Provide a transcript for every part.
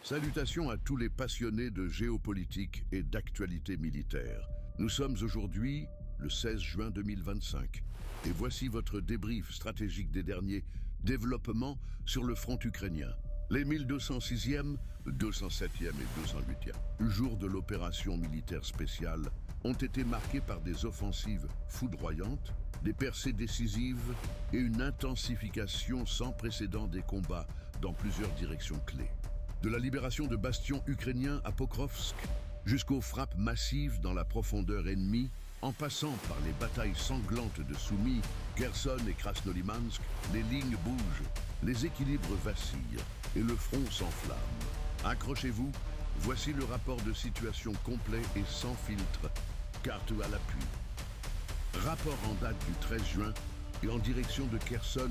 Salutations à tous les passionnés de géopolitique et d'actualité militaire. Nous sommes aujourd'hui le 16 juin 2025 et voici votre débrief stratégique des derniers développements sur le front ukrainien. Les 1206e, 207e et 208e jours de l'opération militaire spéciale ont été marqués par des offensives foudroyantes, des percées décisives et une intensification sans précédent des combats dans plusieurs directions clés. De la libération de bastions ukrainiens à Pokrovsk jusqu'aux frappes massives dans la profondeur ennemie, en passant par les batailles sanglantes de Soumy, Kherson et Krasnolimansk, les lignes bougent, les équilibres vacillent et le front s'enflamme. Accrochez-vous, voici le rapport de situation complet et sans filtre, carte à l'appui. Rapport en date du 13 juin et en direction de Kherson,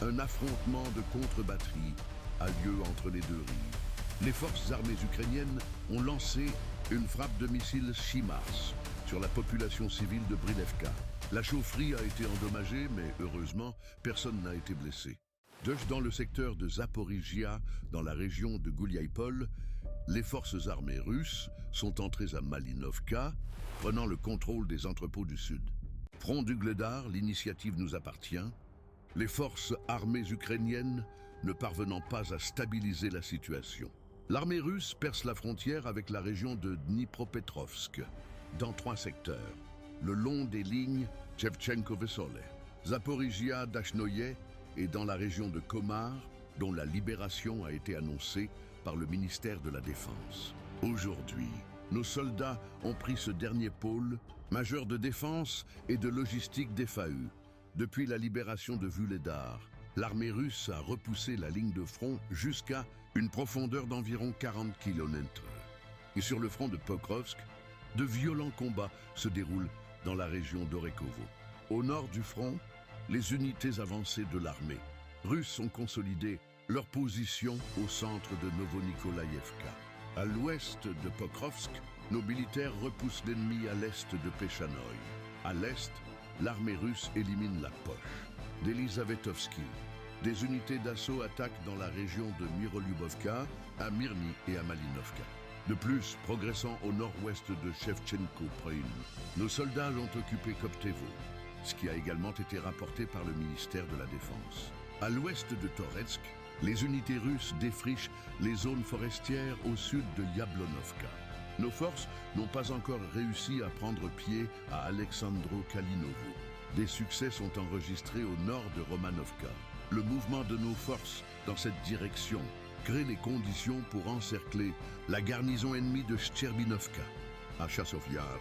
un affrontement de contre-batterie a lieu entre les deux rives. Les forces armées ukrainiennes ont lancé une frappe de missiles HIMARS sur la population civile de Brilevka. La chaufferie a été endommagée, mais heureusement, personne n'a été blessé. Dans le secteur de Zaporizhia, dans la région de Gouliaïpol, les forces armées russes sont entrées à Malinovka, prenant le contrôle des entrepôts du sud. Front d'Ugledar, l'initiative nous appartient. Les forces armées ukrainiennes ne parvenant pas à stabiliser la situation. L'armée russe perce la frontière avec la région de Dnipropetrovsk, dans 3 secteurs, le long des lignes Shevchenko-Vesole, Zaporizhia-Dachnoye et dans la région de Komar, dont la libération a été annoncée par le ministère de la Défense. Aujourd'hui, nos soldats ont pris ce dernier pôle, majeur de défense et de logistique des FAU. Depuis la libération de Vuhledar, l'armée russe a repoussé la ligne de front jusqu'à une profondeur d'environ 40 km. Et sur le front de Pokrovsk, de violents combats se déroulent dans la région d'Orekovo. Au nord du front, les unités avancées de l'armée russe ont consolidé leur position au centre de Novonikolaïevka. À l'ouest de Pokrovsk, nos militaires repoussent l'ennemi à l'est de Pechanoï. À l'est, l'armée russe élimine la poche d'Elizavetovski. Des unités d'assaut attaquent dans la région de Myrolyubovka, à Myrny et à Malinovka. De plus, progressant au nord-ouest de Shevchenko-Proïn, nos soldats ont occupé Koptevo, ce qui a également été rapporté par le ministère de la Défense. À l'ouest de Toretsk, les unités russes défrichent les zones forestières au sud de Yablonovka. Nos forces n'ont pas encore réussi à prendre pied à Alexandro-Kalinovo. Des succès sont enregistrés au nord de Romanovka. Le mouvement de nos forces dans cette direction crée les conditions pour encercler la garnison ennemie de Shcherbinovka. À Chassov Yar,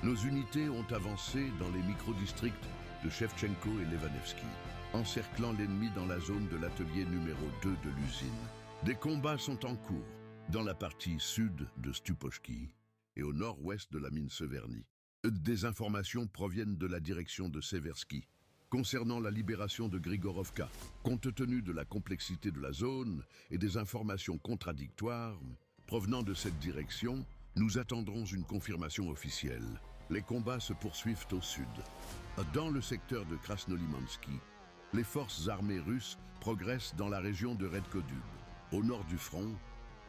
nos unités ont avancé dans les micro-districts de Shevchenko et Levanevski, encerclant l'ennemi dans la zone de l'atelier numéro 2 de l'usine. Des combats sont en cours dans la partie sud de Stupochki et au nord-ouest de la mine Severny. Des informations proviennent de la direction de Seversky concernant la libération de Grigorovka. Compte tenu de la complexité de la zone et des informations contradictoires provenant de cette direction, nous attendrons une confirmation officielle. Les combats se poursuivent au sud. Dans le secteur de Krasnolimansky, les forces armées russes progressent dans la région de Redkodub. Au nord du front,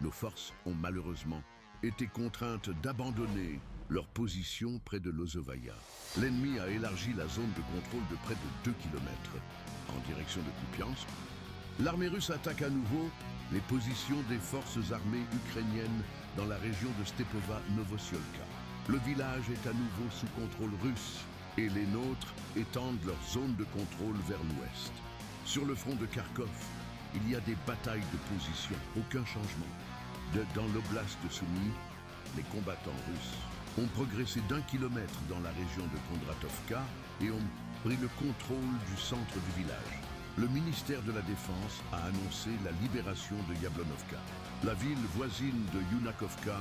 nos forces ont malheureusement été contraintes d'abandonner leur position près de Lozovaya. L'ennemi a élargi la zone de contrôle de près de 2 km en direction de Kupiansk. L'armée russe attaque à nouveau les positions des forces armées ukrainiennes dans la région de Stepova-Novosiolka. Le village est à nouveau sous contrôle russe et les nôtres étendent leur zone de contrôle vers l'ouest. Sur le front de Kharkov, il y a des batailles de position, aucun changement. Dans l'oblast de Soumy, les combattants russes ont progressé d'1 kilomètre dans la région de Kondratovka et ont pris le contrôle du centre du village. Le ministère de la Défense a annoncé la libération de Yablonovka. La ville voisine de Yunakovka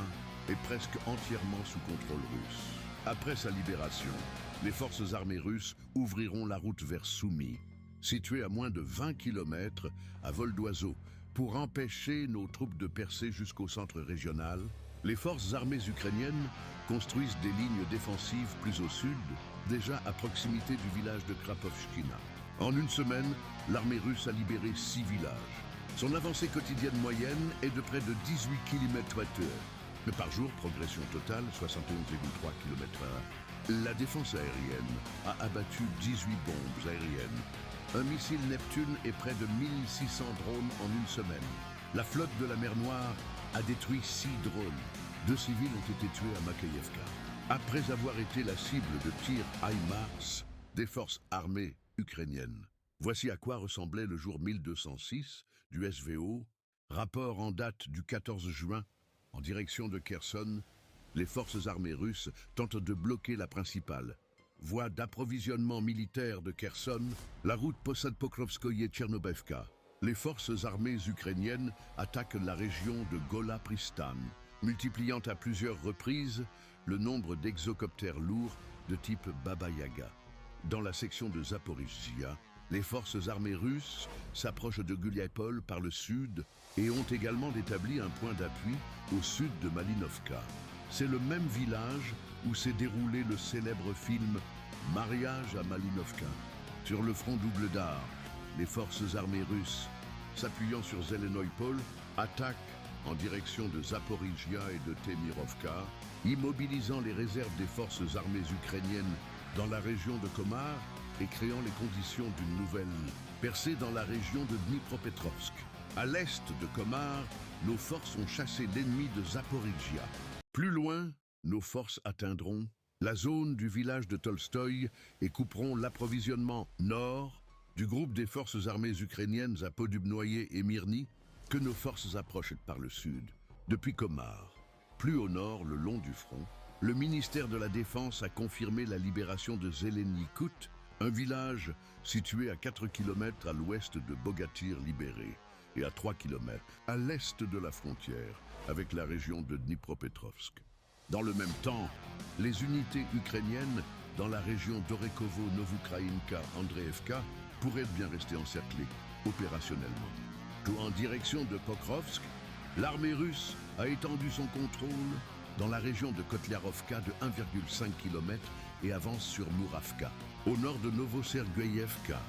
est presque entièrement sous contrôle russe. Après sa libération, les forces armées russes ouvriront la route vers Soumy, située à moins de 20 km à vol d'oiseau, pour empêcher nos troupes de percer jusqu'au centre régional. Les forces armées ukrainiennes construisent des lignes défensives plus au sud, déjà à proximité du village de Krapovchkina. En une semaine, l'armée russe a libéré 6 villages. Son avancée quotidienne moyenne est de près de 18 km/h. Mais par jour, progression totale, 71,3 km/h. La défense aérienne a abattu 18 bombes aériennes. Un missile Neptune et près de 1600 drones en une semaine. La flotte de la mer Noire a détruit 6 drones. 2 civils ont été tués à Makeyevka. Après avoir été la cible de tirs HIMARS des forces armées ukrainiennes. Voici à quoi ressemblait le jour 1206 du SVO. Rapport en date du 14 juin. En direction de Kherson, les forces armées russes tentent de bloquer la principale voie d'approvisionnement militaire de Kherson, la route Posad-Pokrovskoye-Tchernobevka. Les forces armées ukrainiennes attaquent la région de Gola-Pristan, multipliant à plusieurs reprises le nombre d'exocoptères lourds de type Baba Yaga. Dans la section de Zaporizhzhia, les forces armées russes s'approchent de Guliapol par le sud et ont également établi un point d'appui au sud de Malinovka. C'est le même village où s'est déroulé le célèbre film Mariage à Malinovka. Sur le front d'Ougledar, les forces armées russes, s'appuyant sur Zelenoïpol, attaquent en direction de Zaporizhzhia et de Temirovka, immobilisant les réserves des forces armées ukrainiennes dans la région de Komar et créant les conditions d'une nouvelle percée dans la région de Dnipropetrovsk. À l'est de Komar, nos forces ont chassé l'ennemi de Zaporizhzhia. Plus loin, nos forces atteindront la zone du village de Tolstoï et couperont l'approvisionnement nord du groupe des forces armées ukrainiennes à Podubnoye et Myrny que nos forces approchent par le sud, depuis Komar. Plus au nord, le long du front, le ministère de la Défense a confirmé la libération de Zelenikout, un village situé à 4 km à l'ouest de Bogatyr libéré et à 3 km à l'est de la frontière avec la région de Dnipropetrovsk. Dans le même temps, les unités ukrainiennes dans la région d'Orekovo-Novukraïnka-Andreevka pourraient bien rester encerclées opérationnellement. En direction de Pokrovsk, l'armée russe a étendu son contrôle dans la région de Kotliarovka de 1,5 km et avance sur Muravka. Au nord de Novosergueyevka,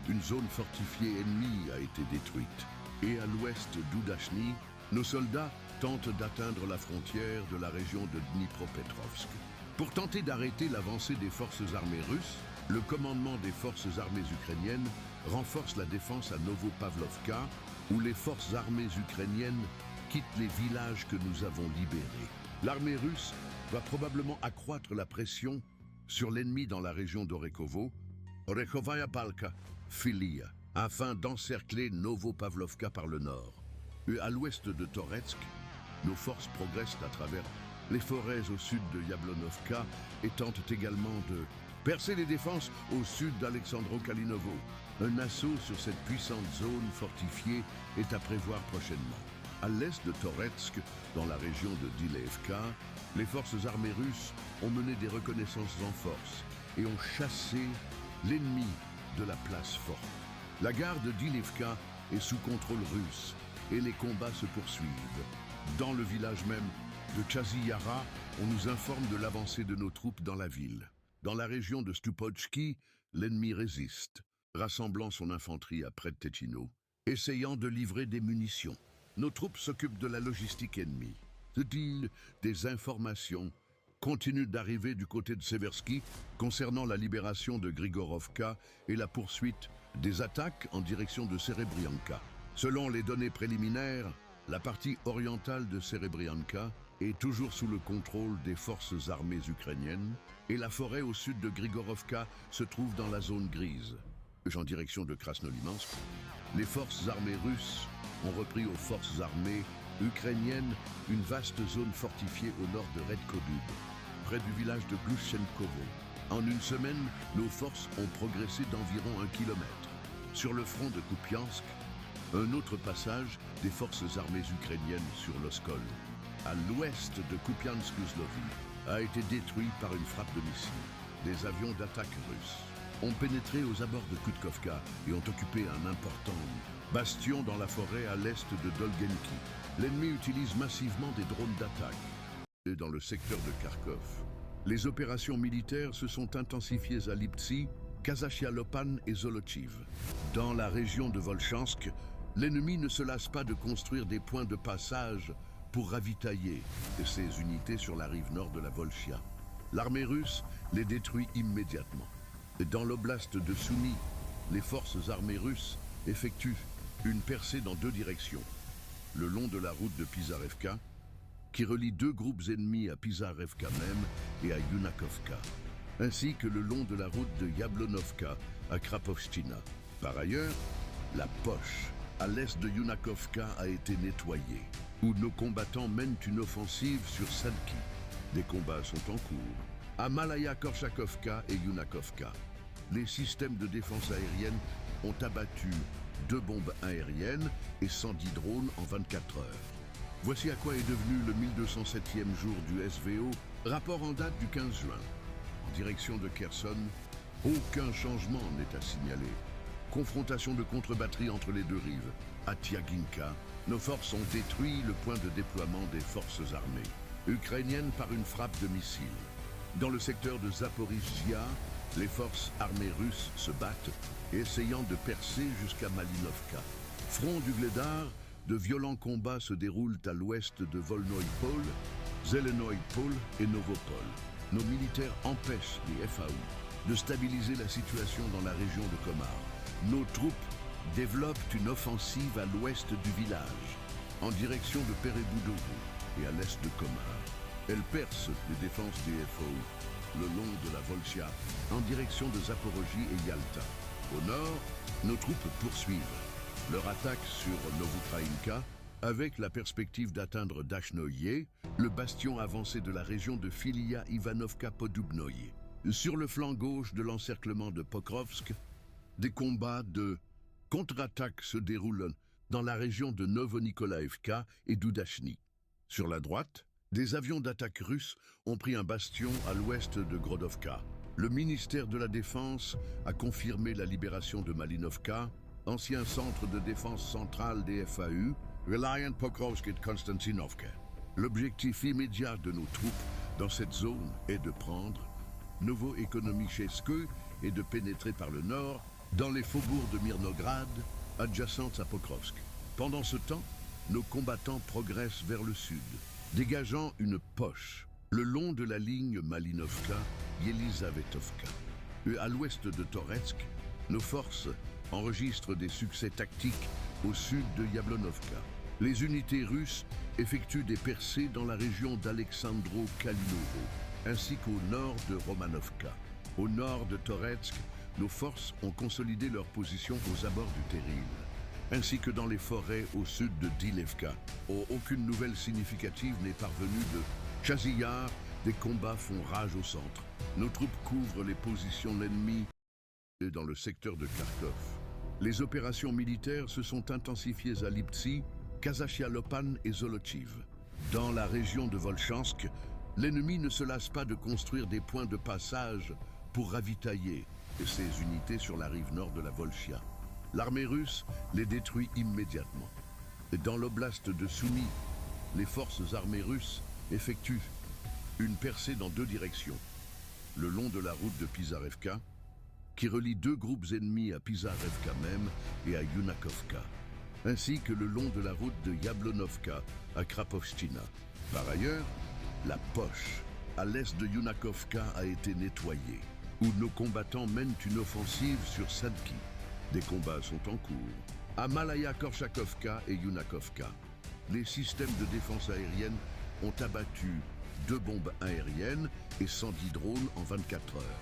une zone fortifiée ennemie a été détruite. Et à l'ouest d'Oudachny, nos soldats tentent d'atteindre la frontière de la région de Dnipropetrovsk. Pour tenter d'arrêter l'avancée des forces armées russes, le commandement des forces armées ukrainiennes renforce la défense à Novopavlovka, où les forces armées ukrainiennes quittent les villages que nous avons libérés. L'armée russe va probablement accroître la pression sur l'ennemi dans la région d'Orekovo, Orekhovaya Palka, Filia, afin d'encercler Novopavlovka par le nord. Et à l'ouest de Toretsk, nos forces progressent à travers les forêts au sud de Yablonovka et tentent également de percer les défenses au sud d'Alexandro-Kalinovo. Un assaut sur cette puissante zone fortifiée est à prévoir prochainement. À l'est de Toretsk, dans la région de Dilevka, les forces armées russes ont mené des reconnaissances en force et ont chassé l'ennemi de la place forte. La gare de Dilevka est sous contrôle russe et les combats se poursuivent. Dans le village même de Chaziyara, on nous informe de l'avancée de nos troupes dans la ville. Dans la région de Stupochki, l'ennemi résiste, rassemblant son infanterie à près de Tetchino, essayant de livrer des munitions. Nos troupes s'occupent de la logistique ennemie. Des informations continuent d'arriver du côté de Seversky concernant la libération de Grigorovka et la poursuite des attaques en direction de Serebrianka. Selon les données préliminaires, la partie orientale de Serebrianka est toujours sous le contrôle des forces armées ukrainiennes et la forêt au sud de Grigorovka se trouve dans la zone grise. En direction de Krasnolimansk, les forces armées russes ont repris aux forces armées ukrainiennes une vaste zone fortifiée au nord de Redkodub, près du village de Glushchenkovo. En une semaine, nos forces ont progressé d'environ 1 kilomètre. Sur le front de Kupiansk, un autre passage des forces armées ukrainiennes sur l'Oskol, à l'ouest de Kupiansk-Uzlovie, a été détruit par une frappe de missiles. Des avions d'attaque russes ont pénétré aux abords de Kutkovka et ont occupé un important bastion dans la forêt à l'est de Dolgenki. L'ennemi utilise massivement des drones d'attaque. Et dans le secteur de Kharkov, les opérations militaires se sont intensifiées à Liptsi, Kazachia-Lopan et Zolochiv. Dans la région de Volchansk, l'ennemi ne se lasse pas de construire des points de passage pour ravitailler ses unités sur la rive nord de la Volchia. L'armée russe les détruit immédiatement. Et dans l'oblast de Soumy, les forces armées russes effectuent une percée dans deux directions, le long de la route de Pizarevka, qui relie deux groupes ennemis à Pizarevka même et à Yunakovka, ainsi que le long de la route de Yablonovka à Krapovchtina. Par ailleurs, la poche à l'est de Yunakovka a été nettoyée, où nos combattants mènent une offensive sur Sadki. Des combats sont en cours à Malaya Korshakovka et Yunakovka. Les systèmes de défense aérienne ont abattu 2 bombes aériennes et 110 drones en 24 heures. Voici à quoi est devenu le 1207e jour du SVO, rapport en date du 15 juin. En direction de Kherson, aucun changement n'est à signaler. Confrontation de contre-batterie entre les deux rives. À Tiaginka, nos forces ont détruit le point de déploiement des forces armées ukrainiennes par une frappe de missiles. Dans le secteur de Zaporizhzhia, les forces armées russes se battent, essayant de percer jusqu'à Malinovka. Front du Gledar, de violents combats se déroulent à l'ouest de Volnoï Pol, Zelenoï Pol et Novopol. Nos militaires empêchent les FAU de stabiliser la situation dans la région de Komar. Nos troupes développent une offensive à l'ouest du village, en direction de Pereboudovo et à l'est de Komar. Elles percent les défenses des FAU le long de la Volchia, en direction de Zaporozhye et Yalta. Au nord, nos troupes poursuivent leur attaque sur Novokraïnka avec la perspective d'atteindre Dachnoye, le bastion avancé de la région de Filia Ivanovka-Podubnoye. Sur le flanc gauche de l'encerclement de Pokrovsk, des combats de contre-attaque se déroulent dans la région de Novonikolaevka et d'Udachny. Sur la droite, des avions d'attaque russes ont pris un bastion à l'ouest de Grodovka. Le ministère de la Défense a confirmé la libération de Malinovka, ancien centre de défense centrale des FAU, Reliant Pokrovsk et Konstantinovka. L'objectif immédiat de nos troupes dans cette zone est de prendre Novo-Ekonomicheske et de pénétrer par le nord dans les faubourgs de Mirnograd, adjacents à Pokrovsk. Pendant ce temps, nos combattants progressent vers le sud, dégageant une poche le long de la ligne Malinovka-Yelizavetovka. À l'ouest de Toretsk, nos forces enregistrent des succès tactiques au sud de Yablonovka. Les unités russes effectuent des percées dans la région d'Alexandro-Kalinovo, ainsi qu'au nord de Romanovka. Au nord de Toretsk, nos forces ont consolidé leur position aux abords du Terril, ainsi que dans les forêts au sud de Dilevka. Aucune nouvelle significative n'est parvenue de Chaziyar. Des combats font rage au centre. Nos troupes couvrent les positions de l'ennemi dans le secteur de Kharkov. Les opérations militaires se sont intensifiées à Liptsi, Kazachialopan et Zolochiv. Dans la région de Volchansk, l'ennemi ne se lasse pas de construire des points de passage pour ravitailler ses unités sur la rive nord de la Volchia. L'armée russe les détruit immédiatement. Et dans l'oblast de Soumy, les forces armées russes effectuent une percée dans deux directions, le long de la route de Pizarevka, qui relie deux groupes ennemis à Pizarevka même et à Yunakovka, ainsi que le long de la route de Yablonovka à Krapovchtina. Par ailleurs, la poche à l'est de Yunakovka a été nettoyée, où nos combattants mènent une offensive sur Sadki. Des combats sont en cours à Malaya Korshakovka et Yunakovka. Les systèmes de défense aérienne ont abattu 2 bombes aériennes et 110 drones en 24 heures.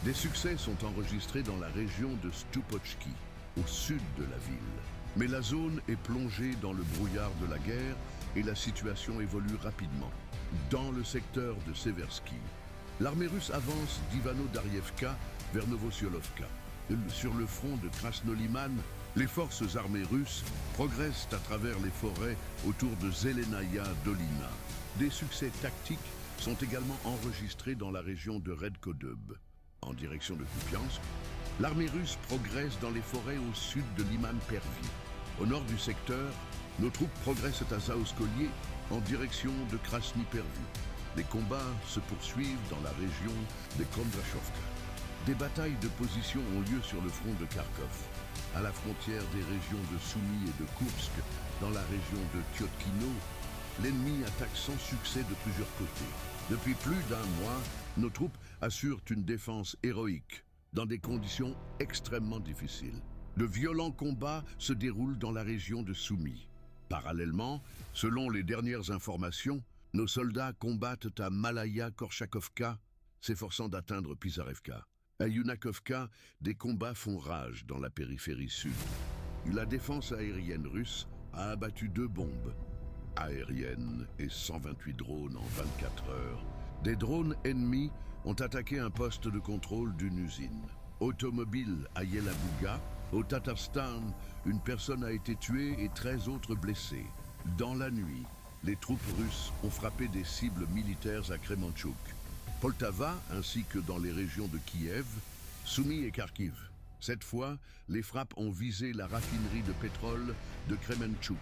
Des succès sont enregistrés dans la région de Stupochki, au sud de la ville. Mais la zone est plongée dans le brouillard de la guerre et la situation évolue rapidement. Dans le secteur de Seversky, l'armée russe avance d'Ivano-Darievka vers Novosyolovka. Sur le front de Krasnoliman, les forces armées russes progressent à travers les forêts autour de Zelenaya Dolina. Des succès tactiques sont également enregistrés dans la région de Redkodub. En direction de Kupiansk, l'armée russe progresse dans les forêts au sud de Liman-Pervi. Au nord du secteur, nos troupes progressent à Zaoskoye en direction de Krasny-Pervi. Les combats se poursuivent dans la région de Kondrachovka. Des batailles de position ont lieu sur le front de Kharkov, à la frontière des régions de Soumy et de Koursk, dans la région de Tyotkino. L'ennemi attaque sans succès de plusieurs côtés. Depuis plus d'un mois, nos troupes assurent une défense héroïque, dans des conditions extrêmement difficiles. De violents combats se déroulent dans la région de Soumy. Parallèlement, selon les dernières informations, nos soldats combattent à Malaya Korchakovka, s'efforçant d'atteindre Pizarevka. À Yunakovka, des combats font rage dans la périphérie sud. La défense aérienne russe a abattu 2 bombes aériennes et 128 drones en 24 heures. Des drones ennemis ont attaqué un poste de contrôle d'une usine automobile à Yelabuga. Au Tatarstan, une personne a été tuée et 13 autres blessés. Dans la nuit, les troupes russes ont frappé des cibles militaires à Kremenchuk, Poltava ainsi que dans les régions de Kiev, Soumy et Kharkiv. Cette fois, les frappes ont visé la raffinerie de pétrole de Kremenchuk,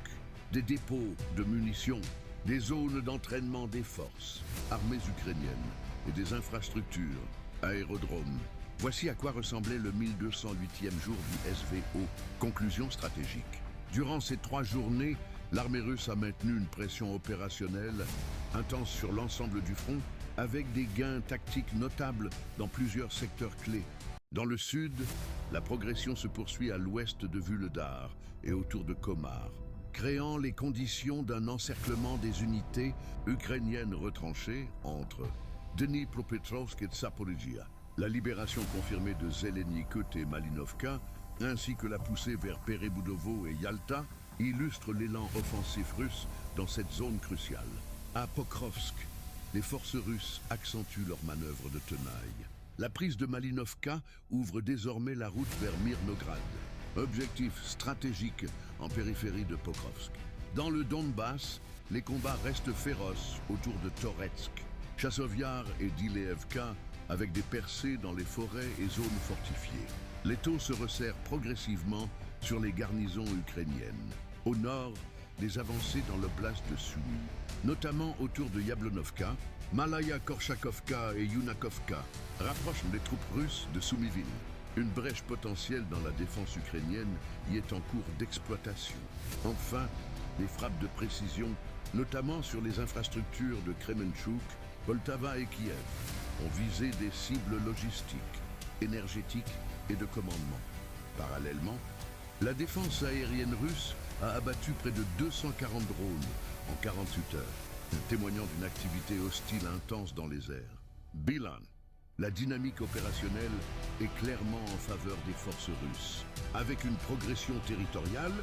des dépôts de munitions, des zones d'entraînement des forces, armées ukrainiennes et des infrastructures, aérodromes. Voici à quoi ressemblait le 1208e jour du SVO. Conclusion stratégique. Durant ces 3 journées, l'armée russe a maintenu une pression opérationnelle intense sur l'ensemble du front, avec des gains tactiques notables dans plusieurs secteurs clés. Dans le sud, la progression se poursuit à l'ouest de Vuhledar et autour de Komar, créant les conditions d'un encerclement des unités ukrainiennes retranchées entre Dnipropetrovsk et Zaporizhia. La libération confirmée de Zelenikut et Malinovka, ainsi que la poussée vers Perebudovo et Yalta, illustrent l'élan offensif russe dans cette zone cruciale. À Pokrovsk, les forces russes accentuent leurs manœuvres de tenaille. La prise de Malinovka ouvre désormais la route vers Mirnograd, objectif stratégique en périphérie de Pokrovsk. Dans le Donbass, les combats restent féroces autour de Toretsk, Chassovyar et Dileevka, avec des percées dans les forêts et zones fortifiées. L'étau se resserre progressivement sur les garnisons ukrainiennes. Au nord, les avancées dans l'oblast de Soumy, notamment autour de Yablonovka, Malaya Korchakovka et Yunakovka, rapprochent les troupes russes de Soumyville. Une brèche potentielle dans la défense ukrainienne y est en cours d'exploitation. Enfin, les frappes de précision, notamment sur les infrastructures de Kremenchuk, Poltava et Kiev, ont visé des cibles logistiques, énergétiques et de commandement. Parallèlement, la défense aérienne russe a abattu près de 240 drones en 48 heures, témoignant d'une activité hostile intense dans les airs. Bilan. La dynamique opérationnelle est clairement en faveur des forces russes, avec une progression territoriale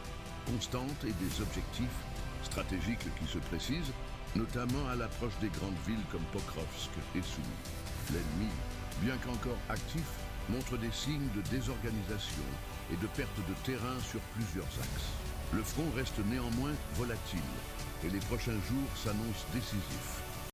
constante et des objectifs stratégiques qui se précisent, notamment à l'approche des grandes villes comme Pokrovsk et Soumy. L'ennemi, bien qu'encore actif, montre des signes de désorganisation et de perte de terrain sur plusieurs axes. Le front reste néanmoins volatile et les prochains jours s'annoncent décisifs.